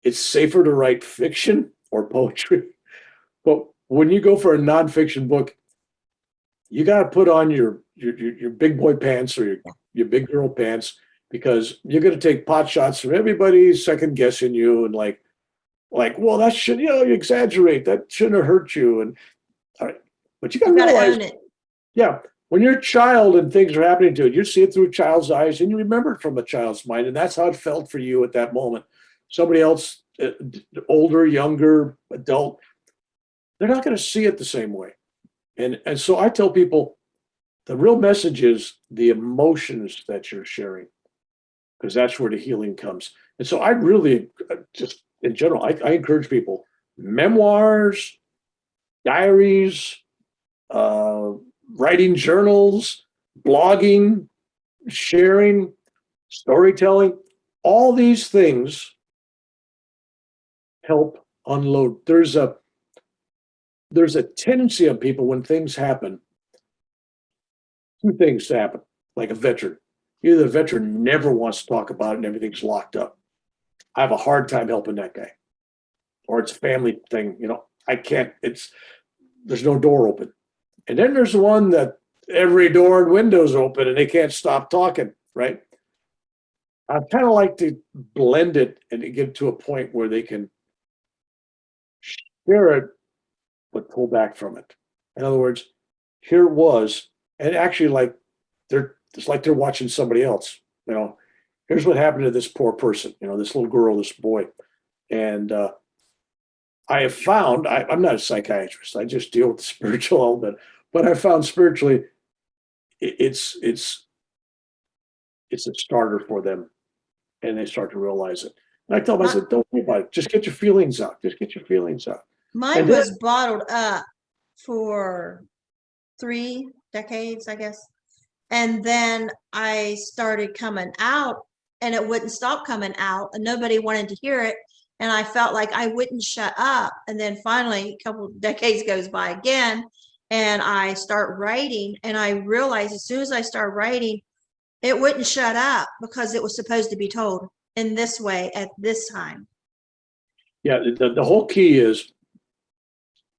it's safer to write fiction or poetry, but when you go for a nonfiction book, you got to put on your big boy pants or your big girl pants, because you're going to take pot shots from everybody second guessing you and like, well, that should, you exaggerate. That shouldn't have hurt you. And all right. But you got to realize, own it. yeah, when you're a child and things are happening to it, you see it through a child's eyes and you remember it from a child's mind. And that's how it felt for you at that moment. Somebody else, older, younger, adult, they're not going to see it the same way. And so I tell people, the real message is the emotions that you're sharing, because that's where the healing comes. And so I really, just in general, I encourage people, memoirs, diaries, writing journals, blogging, sharing, storytelling, all these things help unload. There's a tendency of people when things happen, two things happen, like a veteran. Either the veteran never wants to talk about it and everything's locked up. I have a hard time helping that guy. Or it's a family thing, I can't, there's no door open. And then there's the one that every door and window's open and they can't stop talking, right? I kind of like to blend it and get to a point where they can share it, but pull back from it. In other words, here it was, and actually, like it's like they're watching somebody else. You know, here's what happened to this poor person. You know, this little girl, this boy, and I have found I'm not a psychiatrist. I just deal with the spiritual element, but I found spiritually, it's a starter for them, and they start to realize it. And I tell them, I said, don't worry about it. Just get your feelings out. Just get your feelings out. Mine And then, was bottled up for 3 decades, I guess. And then I started coming out and it wouldn't stop coming out and nobody wanted to hear it. And I felt like I wouldn't shut up. And then finally, a couple of decades goes by again, and I start writing. And I realized as soon as I start writing, it wouldn't shut up because it was supposed to be told in this way at this time. yeah, the whole key is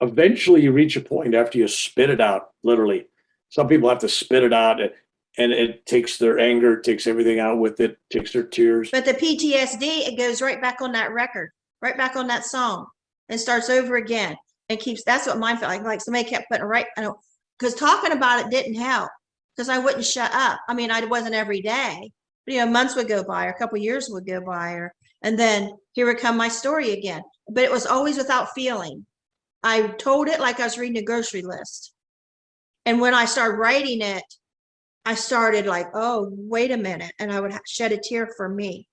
eventually you reach a point after you spit it out, literally. Some people have to spit it out and it takes their anger, takes everything out with it, takes their tears. But the PTSD, it goes right back on that record, right back on that song, and starts over again and keeps. That's what mine felt like somebody kept putting it right. I know, because talking about it didn't help because I wouldn't shut up. I mean, I wasn't every day, but, you know, months would go by or a couple of years would go by, and then here would come my story again. But it was always without feeling. I told it like I was reading a grocery list. And when I started writing it, I started like, oh, wait a minute. And I would shed a tear for me.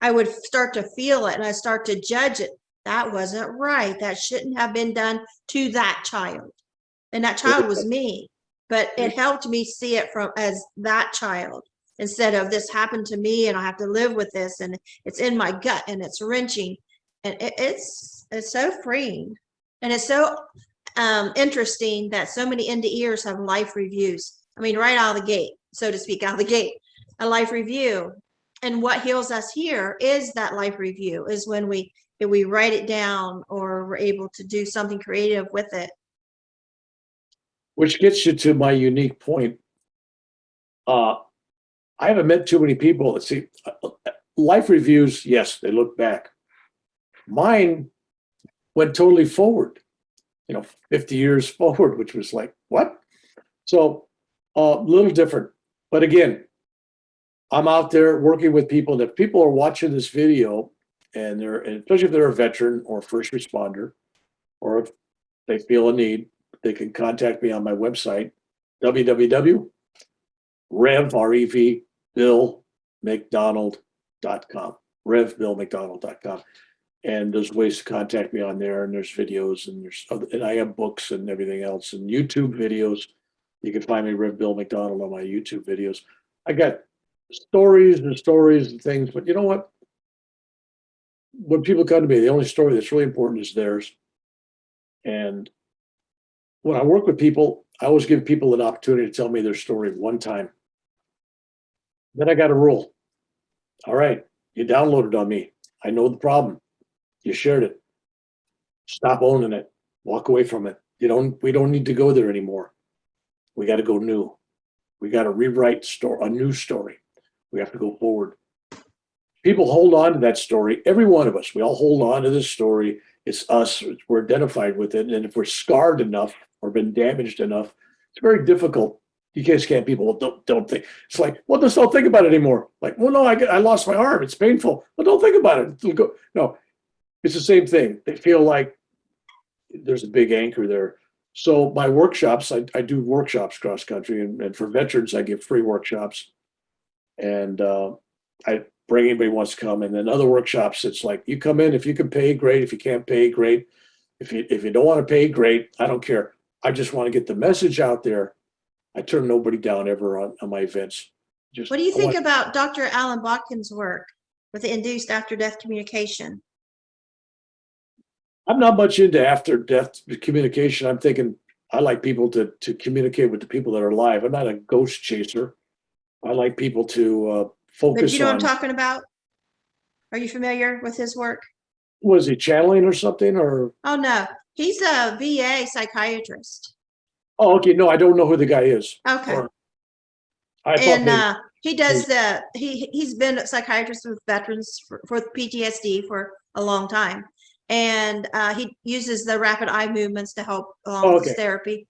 I would start to feel it and I start to judge it. That wasn't right. That shouldn't have been done to that child. And that child was me. But it helped me see it from as that child instead of this happened to me and I have to live with this and it's in my gut and it's wrenching. And it's so freeing. And it's so interesting that so many NDEers have life reviews. I mean, right out of the gate, so to speak, out of the gate, a life review. And what heals us here is that life review, is when we write it down or we're able to do something creative with it. Which gets you to my unique point. I haven't met too many people that see life reviews. Yes, they look back. Mine went totally forward, 50 years forward, which was like, what? So a little different. But again, I'm out there working with people, and if people are watching this video and especially if they're a veteran or first responder, or if they feel a need, they can contact me on my website, www.revbillmcdonald.com, revbillmcdonald.com. And there's ways to contact me on there, and there's videos, and I have books and everything else, and YouTube videos. You can find me, Rev Bill McDonald, on my YouTube videos. I got stories and things, but you know what? When people come to me, the only story that's really important is theirs. And when I work with people, I always give people an opportunity to tell me their story one time. Then I got a rule. All right, you downloaded on me. I know the problem. You shared it. Stop owning it. Walk away from it. We don't need to go there anymore. We got to go new. We got to rewrite a new story. We have to go forward. People hold on to that story. Every one of us, we all hold on to this story. It's us. We're identified with it. And if we're scarred enough or been damaged enough, it's very difficult. You just can't. People don't think. It's like, well, just don't think about it anymore. Like, well, no, I lost my arm. It's painful. Well, don't think about it. No, it's the same thing. They feel like there's a big anchor there. So my workshops, I do workshops cross country, and for veterans, I give free workshops. And I bring anybody who wants to come. And then other workshops, it's like, you come in, if you can pay, great. If you can't pay, great. If you don't want to pay, great. I don't care. I just want to get the message out there. I turn nobody down ever on my events. What do you think about Dr. Alan Botkin's work with the induced after-death communication? I'm not much into after-death communication. I'm thinking I like people to communicate with the people that are alive. I'm not a ghost chaser. I like people to focus on. But you know what I'm talking about? Are you familiar with his work? Was he channeling or something? Or oh no, he's a VA psychiatrist, Oh, okay. No, I don't know who the guy is. Okay. Or I thought And maybe. he does he's been a psychiatrist with veterans for PTSD for a long time. And he uses the rapid eye movements to help along Oh, with okay. his therapy.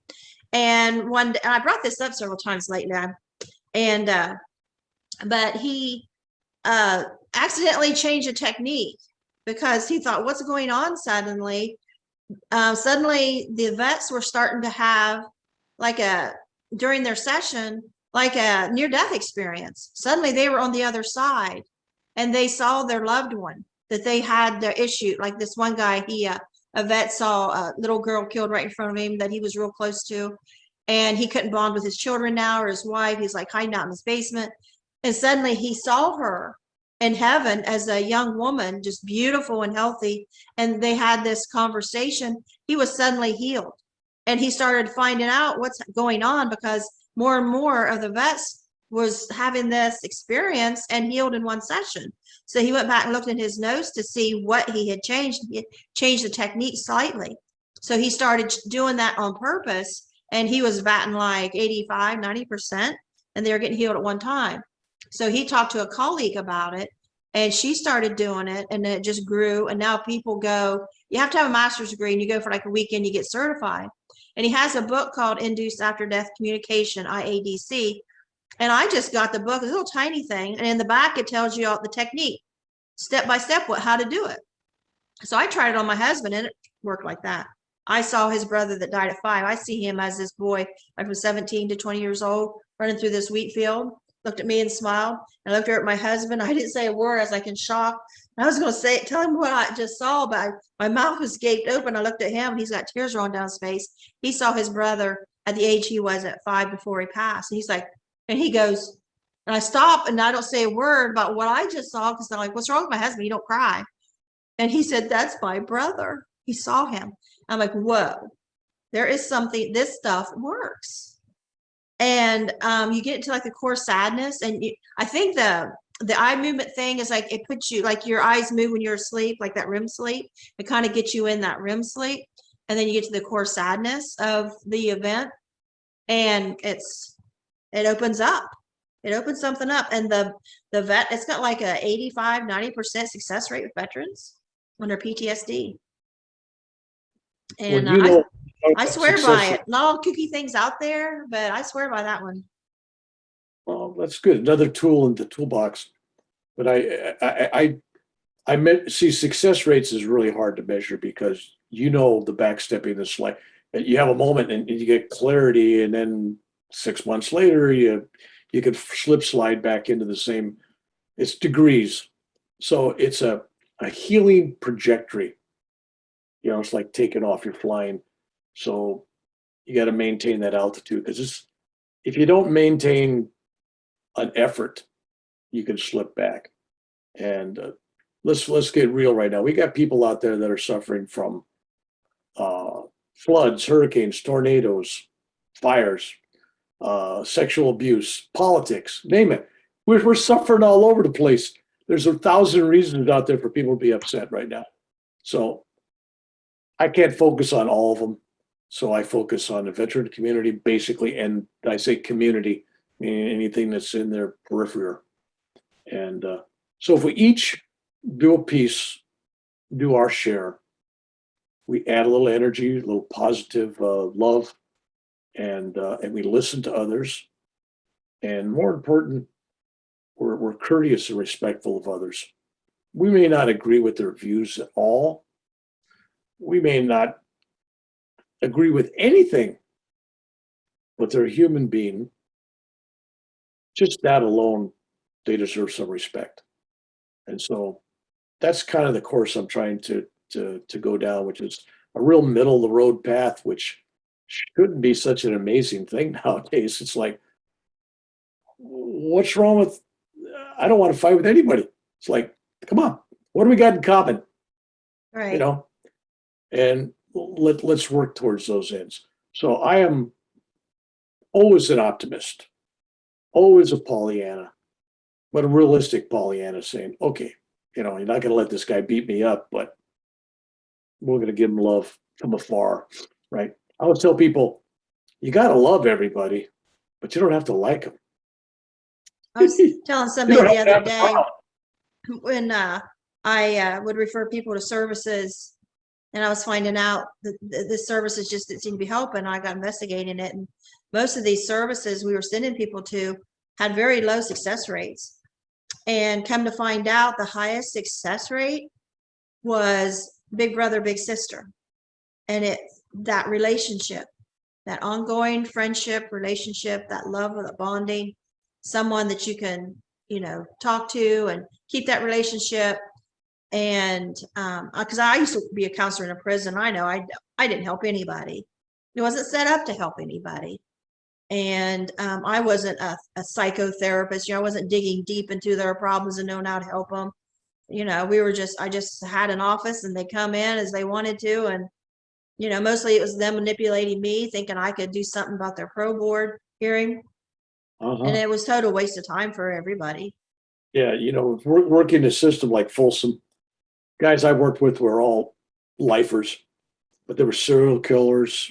And one day, I brought this up several times lately, but he accidentally changed a technique because he thought, what's going on suddenly? Suddenly the vets were starting to have like during their session, like a near-death experience. Suddenly they were on the other side and they saw their loved one, that they had their issue. Like this one guy, a vet saw a little girl killed right in front of him that he was real close to. And he couldn't bond with his children now or his wife. He's like hiding out in his basement. And suddenly he saw her in heaven as a young woman, just beautiful and healthy. And they had this conversation. He was suddenly healed. And he started finding out what's going on because more and more of the vets was having this experience and healed in one session. So he went back and looked at his notes to see what he had changed. He had changed the technique slightly. So he started doing that on purpose, and he was batting like 85, 90%, and they were getting healed at one time. So he talked to a colleague about it, and she started doing it, and it just grew. And now people go, you have to have a master's degree, and you go for like a weekend, you get certified. And he has a book called Induced After Death Communication, IADC. And I just got the book, a little tiny thing. And in the back, it tells you all the technique, step by step, how to do it. So I tried it on my husband, and it worked like that. I saw his brother that died at 5. I see him as this boy, like from 17 to 20 years old, running through this wheat field, looked at me and smiled. And I looked at my husband. I didn't say a word. I was like in shock. I was going to tell him what I just saw, but my mouth was gaped open. I looked at him, and he's got tears rolling down his face. He saw his brother at the age he was at 5 before he passed. And he's like, and he goes, and I stop and I don't say a word about what I just saw because I'm like, what's wrong with my husband? You don't cry. And he said, that's my brother. He saw him. I'm like, whoa, there is something, this stuff works. And you get into like the core sadness. And I think the eye movement thing is like, it puts you, like your eyes move when you're asleep, like that REM sleep. It kind of gets you in that REM sleep. And then you get to the core sadness of the event. And it opens up. It opens something up. And the vet, it's got like a 85, 90% success rate with veterans on their PTSD. And I swear by it. Not all kooky things out there, but I swear by that one. Well, that's good. Another tool in the toolbox. But I meant, see, success rates is really hard to measure because the backstepping, the slide. You have a moment and you get clarity, and then 6 months later, you could slide back into the same. It's degrees, so it's a healing trajectory. It's like taking off. You're flying, so you got to maintain that altitude because if you don't maintain an effort, you can slip back. And let's get real right now. We got people out there that are suffering from floods, hurricanes, tornadoes, fires, sexual abuse, politics, name it. We're suffering all over the place. There's 1,000 reasons out there for people to be upset right now. So I can't focus on all of them. So I focus on the veteran community, basically, and I say community, meaning anything that's in their periphery. And so if we each do a piece, do our share, we add a little energy, a little positive love, and we listen to others. And more important, we're courteous and respectful of others. We may not agree with their views at all. We may not agree with anything, but they're a human being. Just that alone, they deserve some respect. And so that's kind of the course I'm trying to go down, which is a real middle of the road path, which shouldn't be such an amazing thing nowadays. It's like, what's wrong with, I don't want to fight with anybody. It's like, come on, what do we got in common? Right. And let's work towards those ends. So I am always an optimist, always a Pollyanna, but a realistic Pollyanna, saying, okay, you're not going to let this guy beat me up, but we're going to give him love from afar, right? I always tell people, you got to love everybody, but you don't have to like them. I was telling You somebody don't the have to other have a day problem. when I would refer people to services, and I was finding out that the services just didn't seem to be helping. I got investigating it, and most of these services we were sending people to had very low success rates. And come to find out, the highest success rate was big brother, big sister. And it's that relationship, that ongoing friendship, relationship, that love, that bonding, someone that you can, talk to and keep that relationship. And because I used to be a counselor in a prison, I know I didn't help anybody. It wasn't set up to help anybody. And I wasn't a psychotherapist. I wasn't digging deep into their problems and knowing how to help them. I just had an office, and they come in as they wanted to. And, mostly it was them manipulating me, thinking I could do something about their pro board hearing. And it was total waste of time for everybody. Yeah, working a system like Folsom, guys I worked with were all lifers, but they were serial killers,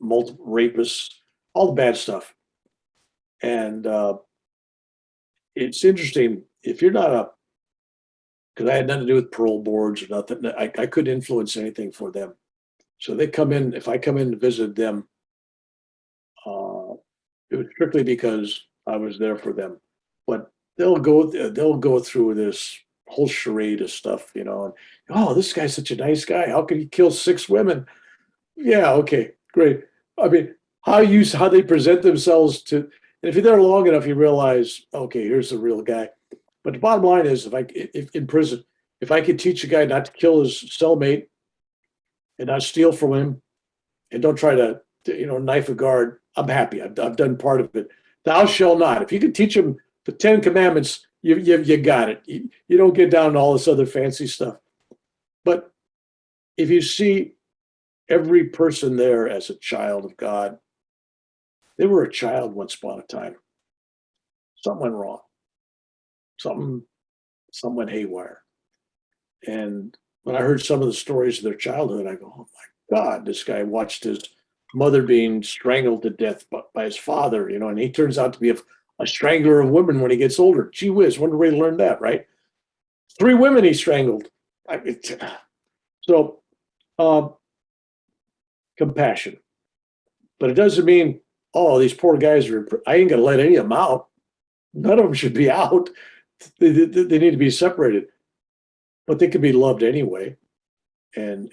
multiple rapists, all the bad stuff. And it's interesting if you're not because I had nothing to do with parole boards or nothing. I couldn't influence anything for them. So they come in. If I come in to visit them, it was strictly because I was there for them. But they'll go through this whole charade of stuff, And, oh, this guy's such a nice guy. How could he kill 6 women? Yeah, okay, great. I mean, how they present themselves to, and if you're there long enough, you realize, okay, here's the real guy. But the bottom line is, if in prison, if I could teach a guy not to kill his cellmate and not steal from him, and don't try to knife a guard, I'm happy. I've done part of it. Thou shalt not. If you can teach him the 10 Commandments, you got it. You don't get down to all this other fancy stuff. But if you see every person there as a child of God, they were a child once upon a time. Something went wrong. Something went haywire. And when I heard some of the stories of their childhood, I go, oh my God, this guy watched his mother being strangled to death by his father, and he turns out to be a strangler of women when he gets older. Gee whiz, wonder where he learned that, right? 3 women he strangled. So, compassion. But it doesn't mean, oh, these poor guys I ain't going to let any of them out. None of them should be out. They need to be separated. But they can be loved anyway. And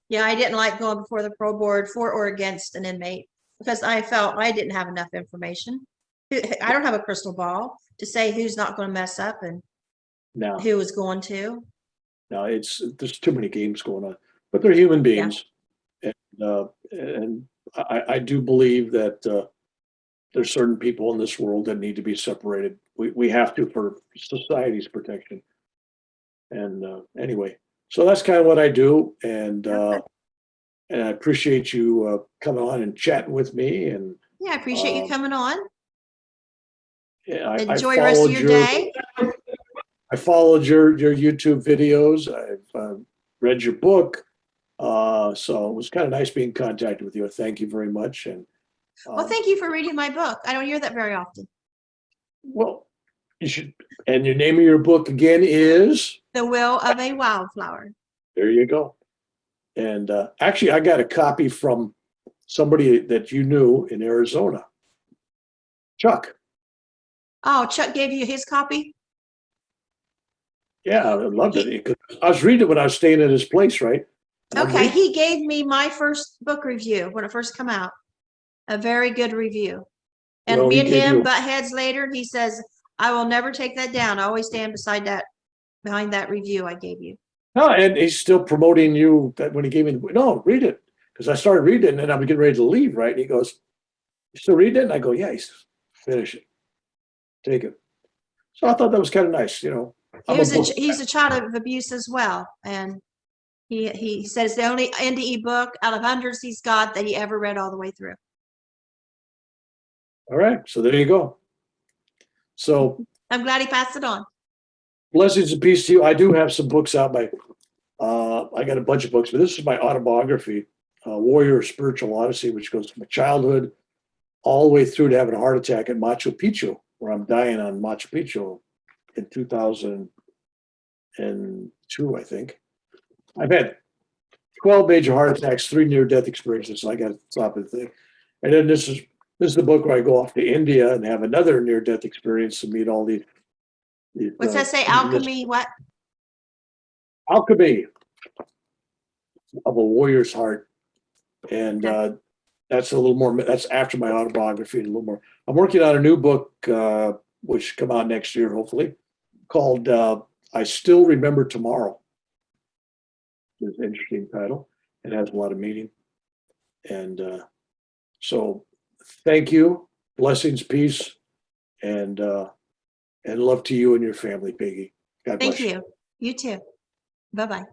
Yeah, I didn't like going before the pro board for or against an inmate because I felt I didn't have enough information. I don't have a crystal ball to say who's not going to mess up and who is going to. No, there's too many games going on, but they're human beings. Yeah. And I do believe that there's certain people in this world that need to be separated. We have to for society's protection. And anyway, so that's kind of what I do. And I appreciate you coming on and chatting with me. And yeah, I appreciate you coming on. Yeah, Enjoy the rest of your day. I followed your YouTube videos. I've read your book. So it was kind of nice being in contact with you. Thank you very much. And well, thank you for reading my book. I don't hear that very often. Well, you should. And your name of your book again is The Will of a Wildflower. There you go. And actually, I got a copy from somebody that you knew in Arizona, Chuck. Oh, Chuck gave you his copy? Yeah, I loved it. I was reading it when I was staying at his place, right? Okay, he gave me my first book review when it first came out. A very good review. And me and him butt heads later, and he says, I will never take that down. I always stand behind that review I gave you. No, and he's still promoting you that when he gave me no, read it. Because I started reading it and then I was getting ready to leave, right? And he goes, you still reading it? And I go, yeah. He says, finish it. Take it. So I thought that was kind of nice, He's a child of abuse as well. And he said it's the only NDE book out of hundreds he's got that he ever read all the way through. All right. So there you go. So I'm glad he passed it on. Blessings and peace to you. I do have some books out I got a bunch of books, but this is my autobiography. warrior spiritual odyssey, which goes from my childhood all the way through to having a heart attack at Machu Picchu, where I'm dying on Machu Picchu in 2002, I think. I've had 12 major heart attacks, 3 near-death experiences. So I got to stop and think. And then this is the book where I go off to India and have another near-death experience and meet all these. What's that say? Alchemy, what? Alchemy of a warrior's heart. And that's a little more, that's after my autobiography, and a little more. I'm working on a new book, which should come out next year, hopefully, called I Still Remember Tomorrow. It's an interesting title. It has a lot of meaning. And so thank you, blessings, peace, and love to you and your family, Peggy. God bless Thank you. You too. Bye-bye.